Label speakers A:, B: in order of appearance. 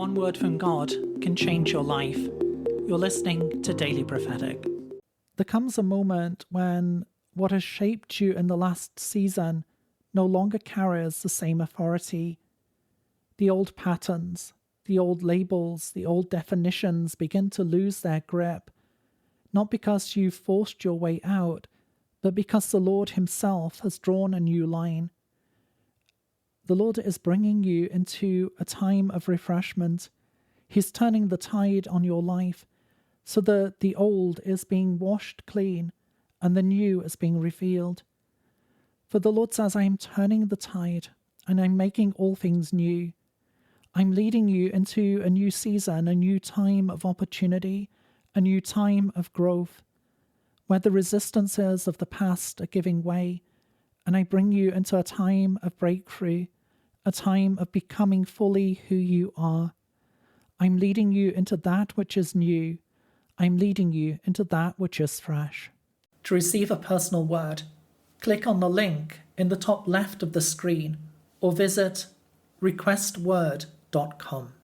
A: one word from God can change your life. You're listening to Daily Prophetic. There comes a moment when what has shaped you in the last season no longer carries the same authority. The old patterns, the old labels, the old definitions begin to lose their grip, not because you forced your way out, but because the Lord himself has drawn a new line. The Lord is bringing you into a time of refreshment. He's turning the tide on your life so that the old is being washed clean and the new is being revealed. For the Lord says, I am turning the tide and I'm making all things new. I'm leading you into a new season, a new time of opportunity, a new time of growth, where the resistances of the past are giving way, and I bring you into a time of breakthrough, a time of becoming fully who you are. I'm leading you into that which is new. I'm leading you into that which is fresh. To receive a personal word, click on the link in the top left of the screen or visit requestword.com.